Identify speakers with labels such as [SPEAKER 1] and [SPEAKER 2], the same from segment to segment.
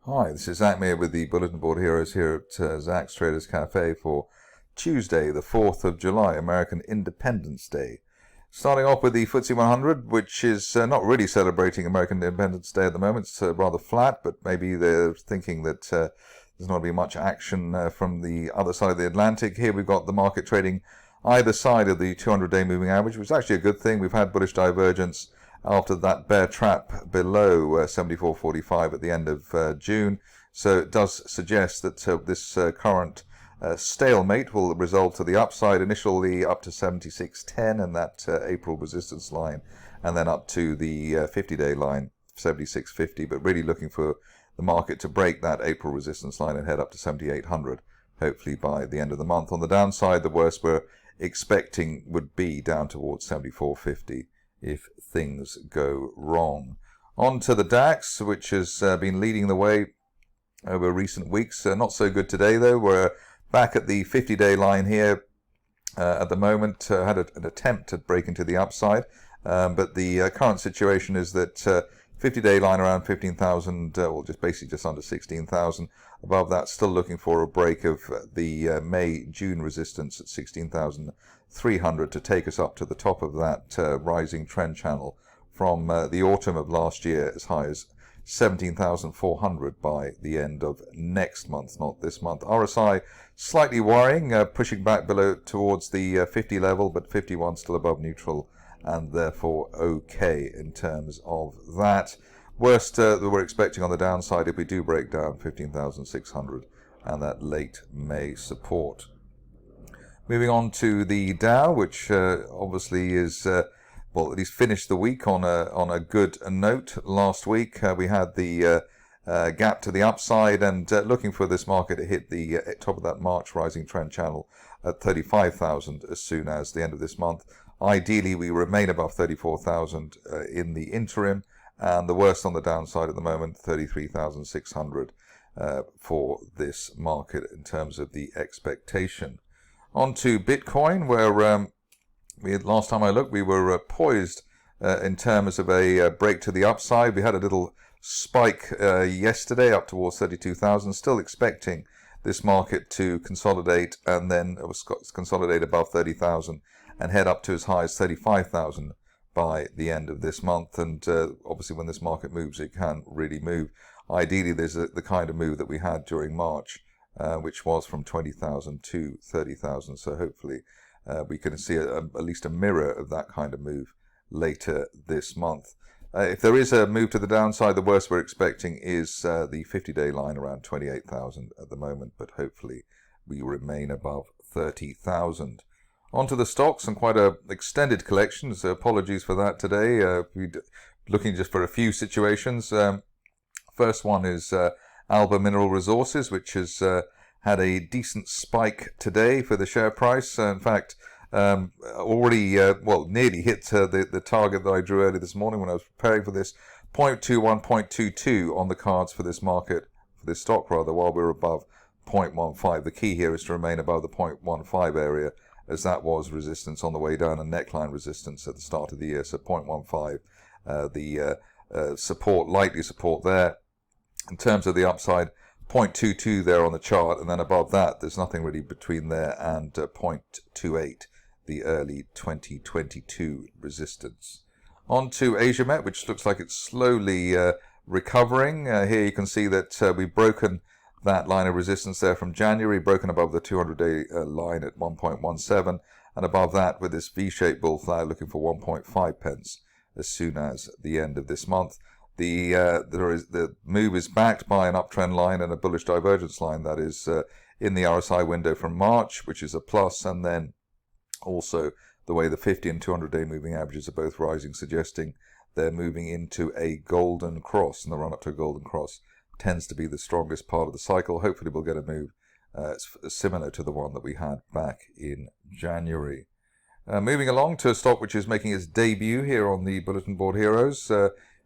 [SPEAKER 1] Hi, this is Zach Meir with the Bulletin Board Heroes here at Zach's Traders Cafe for Tuesday, the 4th of July, American Independence Day. Starting off with the FTSE 100, which is not really celebrating American Independence Day at the moment. It's rather flat, but maybe they're thinking that there's not going to be much action from the other side of the Atlantic. Here we've got the market trading either side of the 200-day moving average, which is actually a good thing. We've had bullish divergence after that bear trap below 74.45 at the end of June. So it does suggest that this current stalemate will result to the upside, initially up to 76.10 and that April resistance line, and then up to the 50-day line, 76.50, but really looking for the market to break that April resistance line and head up to 7800, hopefully by the end of the month. On the downside, the worst we're expecting would be down towards 74.50 if things go wrong. On to the DAX, which has been leading the way over recent weeks. Not so good today, though. We're back at the 50-day line here at the moment. Had an attempt to break into the upside, but the current situation is that 50-day line around 15,000, well, basically just under 16,000. Above that, still looking for a break of the May-June resistance at 16,300 to take us up to the top of that rising trend channel from the autumn of last year, as high as 17,400 by the end of next month, not this month. RSI slightly worrying, pushing back below towards the 50 level, but 51 still above neutral, and therefore okay in terms of that. Worst that we're expecting on the downside if we do break down 15,600 and that late May support. Moving on to the Dow, which obviously is well, at least finished the week on a good note. Last week we had the gap to the upside, and looking for this market to hit the top of that March rising trend channel at 35,000 as soon as the end of this month. Ideally, we remain above 34,000 in the interim, and the worst on the downside at the moment, 33,600 for this market in terms of the expectation. On to Bitcoin, where last time I looked, we were poised in terms of a break to the upside. We had a little spike yesterday up towards 32,000, still expecting this market to consolidate, and then it was consolidate above 30,000 and head up to as high as 35,000 by the end of this month. And obviously when this market moves, it can really move. Ideally, there's the kind of move that we had during March, which was from 20,000 to 30,000. So hopefully we can see at least a mirror of that kind of move later this month. If there is a move to the downside, the worst we're expecting is the 50-day line around 28,000 at the moment, but hopefully we remain above 30,000. Onto the stocks, and quite a extended collection, so apologies for that today. We're looking just for a few situations. First one is Alba Mineral Resources, which has had a decent spike today for the share price. In fact, already, nearly hit the target that I drew early this morning when I was preparing for this. 0.21, 0.22 on the cards for this market, for this stock rather, while we're above 0.15. The key here is to remain above the 0.15 area, as that was resistance on the way down and neckline resistance at the start of the year. So 0.15, the support, likely support there. In terms of the upside, 0.22 there on the chart, and then above that, there's nothing really between there and 0.28, the early 2022 resistance. On to AsiaMet, which looks like it's slowly recovering. Here you can see that we've broken that line of resistance there from January, broken above the 200-day line at 1.17, and above that with this V-shaped bull flag looking for 1.5 pence as soon as the end of this month. The move is backed by an uptrend line and a bullish divergence line that is in the RSI window from March, which is a plus, and then also the way the 50 and 200-day moving averages are both rising, suggesting they're moving into a golden cross, and the run up to a golden cross tends to be the strongest part of the cycle. Hopefully we'll get a move similar to the one that we had back in January. Moving along to a stock which is making its debut here on the Bulletin Board Heroes.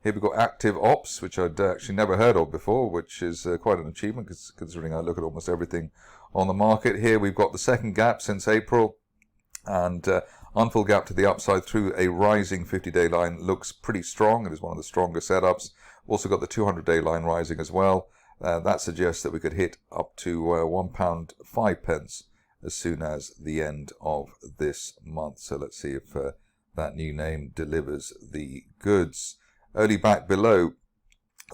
[SPEAKER 1] Here we've got Active Ops, which I'd actually never heard of before, which is quite an achievement considering I look at almost everything on the market. Here we've got the second gap since April, and unfull gap to the upside through a rising 50-day line looks pretty strong. It is one of the stronger setups. Also got the 200-day line rising as well. That suggests that we could hit up to £1.05 as soon as the end of this month. So let's see if that new name delivers the goods. Only back below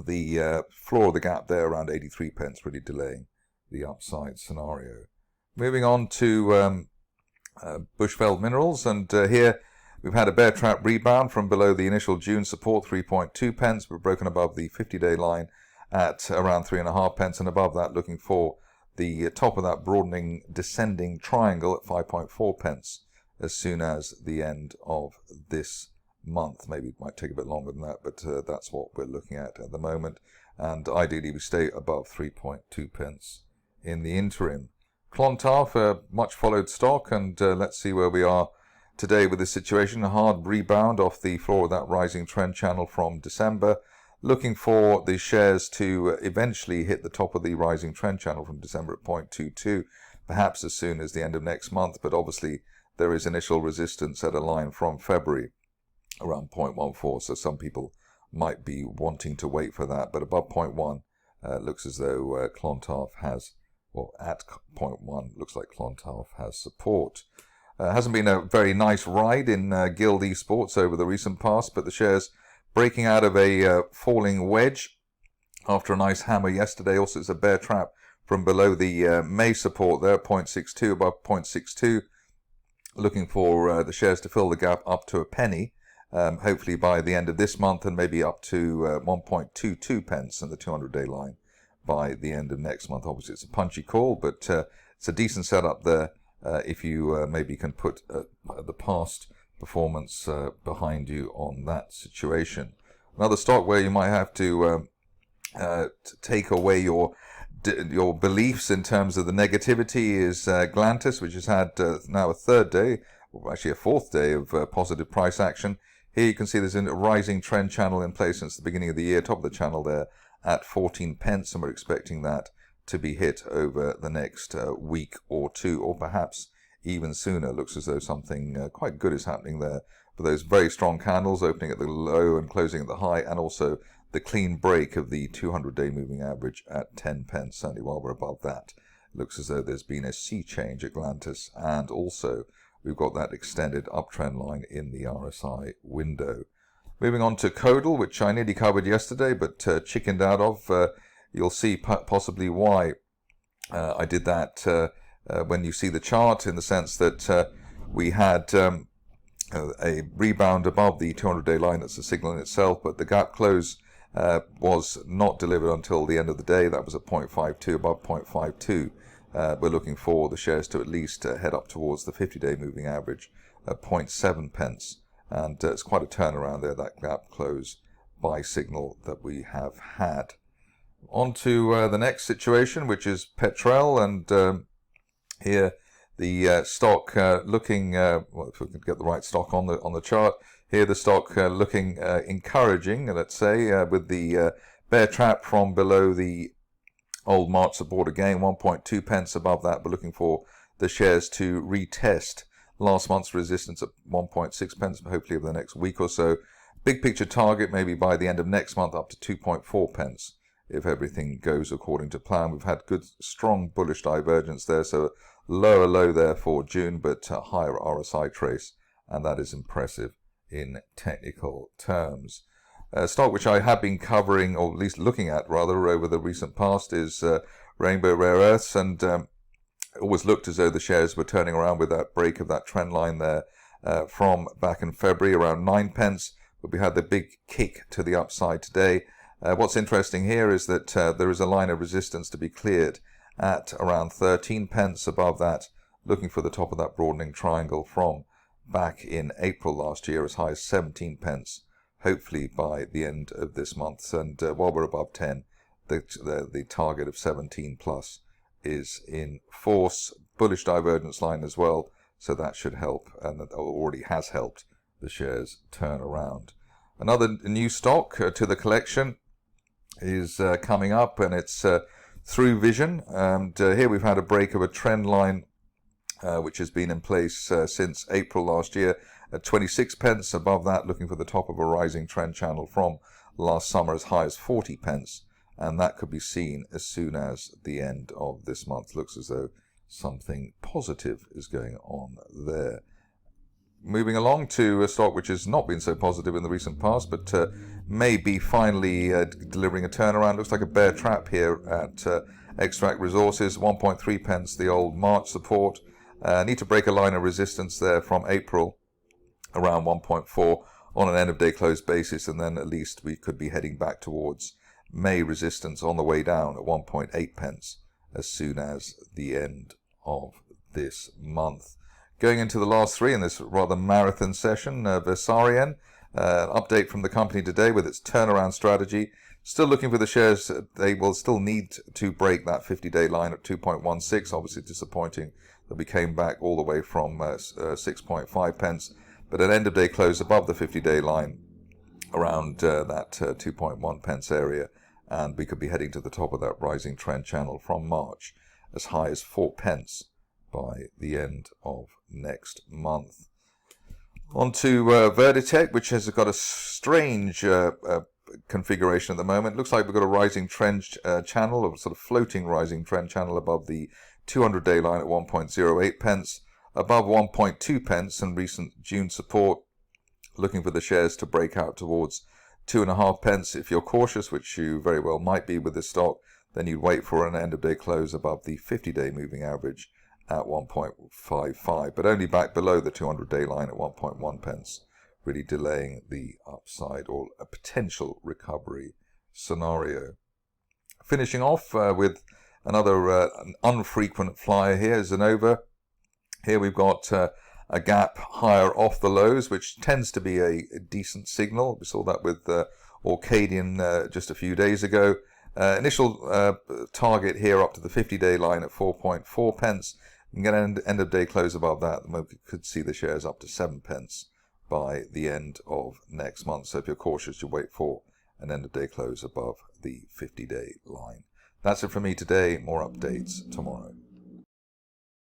[SPEAKER 1] the floor of the gap there, around 83p, really delaying the upside scenario. Moving on to Bushveld Minerals, and here we've had a bear trap rebound from below the initial June support, 3.2p. We're broken above the 50-day line at around 3.5p, and above that looking for the top of that broadening descending triangle at 5.4p as soon as the end of this month. Maybe it might take a bit longer than that, but that's what we're looking at the moment, and ideally we stay above 3.2p in the interim. Clontarf, a much followed stock, and let's see where we are today with this situation. A hard rebound off the floor of that rising trend channel from December, looking for the shares to eventually hit the top of the rising trend channel from December at 0.22, perhaps as soon as the end of next month, but obviously there is initial resistance at a line from February around 0.14, so some people might be wanting to wait for that, but above 0.1 looks as though Clontarf has, well, at 0.1 looks like Clontarf has support. Hasn't been a very nice ride in Guild Esports over the recent past, but the shares breaking out of a falling wedge after a nice hammer yesterday. Also, it's a bear trap from below the May support there, 0.62, above 0.62. Looking for the shares to fill the gap up to a penny, hopefully by the end of this month, and maybe up to 1.22p in the 200-day line by the end of next month. Obviously, it's a punchy call, but it's a decent setup there if you maybe can put the past performance behind you on that situation. Another stock where you might have to take away your beliefs in terms of the negativity is Glantis, which has had now a third day, or actually a fourth day of positive price action. Here you can see there's a rising trend channel in place since the beginning of the year, top of the channel there at 14p, and we're expecting that to be hit over the next week or two, or perhaps even sooner. Looks as though something quite good is happening there for those very strong candles opening at the low and closing at the high, and also the clean break of the 200-day moving average at 10p. Certainly while we're above that, looks as though there's been a sea change at Glantis, and also we've got that extended uptrend line in the RSI window. Moving on to Codal, which I nearly covered yesterday but chickened out of. You'll see possibly why I did that when you see the chart, in the sense that we had a rebound above the 200-day line. That's a signal in itself, but the gap close was not delivered until the end of the day. That was at 0.52, above 0.52. We're looking for the shares to at least head up towards the 50-day moving average at 0.7p, and it's quite a turnaround there, that gap close buy signal that we have had. On to the next situation, which is Petrel, and here the stock looking, well, if we can get the right stock on the chart, here the stock looking encouraging, let's say, with the bear trap from below the old March support again, 1.2p above that. We're looking for the shares to retest last month's resistance at 1.6p, hopefully over the next week or so. Big picture target maybe by the end of next month up to 2.4p if everything goes according to plan. We've had good, strong bullish divergence there, so lower low there for June, but higher RSI trace, and that is impressive in technical terms. Stock which I have been covering, or at least looking at rather, over the recent past is Rainbow Rare Earths, and it always looked as though the shares were turning around with that break of that trend line there from back in February around 9p, but we had the big kick to the upside today. What's interesting here is that there is a line of resistance to be cleared at around 13p above that, looking for the top of that broadening triangle from back in April last year as high as 17p, hopefully by the end of this month. And while we're above 10, the target of 17 plus is in force. Bullish divergence line as well, so that should help, and that already has helped the shares turn around. Another new stock to the collection is coming up, and it's Through Vision, and here we've had a break of a trend line which has been in place since April last year at 26p. Above that, looking for the top of a rising trend channel from last summer as high as 40p, and that could be seen as soon as the end of this month. Looks as though something positive is going on there. Moving along to a stock which has not been so positive in the recent past, but may be finally delivering a turnaround. Looks like a bear trap here at Extract Resources, 1.3 pence, the old March support. Need to break a line of resistance there from April, around 1.4 on an end-of-day close basis, and then at least we could be heading back towards May resistance on the way down at 1.8 pence as soon as the end of this month. Going into the last three in this rather marathon session, Versarien, update from the company today with its turnaround strategy. Still looking for the shares. They will still need to break that 50-day line at 2.16. Obviously disappointing that we came back all the way from 6.5 pence. But an end-of-day close above the 50-day line around that 2.1 pence area. And we could be heading to the top of that rising trend channel from March as high as 4 pence by the end of next month. On to Verditech, which has got a strange configuration at the moment. Looks like we've got a rising trend channel, or sort of floating rising trend channel above the 200-day line at 1.08 pence, above 1.2 pence and recent June support. Looking for the shares to break out towards 2.5 pence. If you're cautious, which you very well might be with this stock, then you'd wait for an end-of-day close above the 50-day moving average at 1.55, but only back below the 200-day line at 1.1 pence, really delaying the upside or a potential recovery scenario. Finishing off with another an unfrequent flyer here, Zenova. Here we've got a gap higher off the lows, which tends to be a decent signal. We saw that with Orcadian just a few days ago. Initial target here up to the 50-day line at 4.4 pence. You can get an end-of-day close above that, and we could see the shares up to 7 pence by the end of next month. So if you're cautious, you wait for an end-of-day close above the 50-day line. That's it from me today. More updates tomorrow.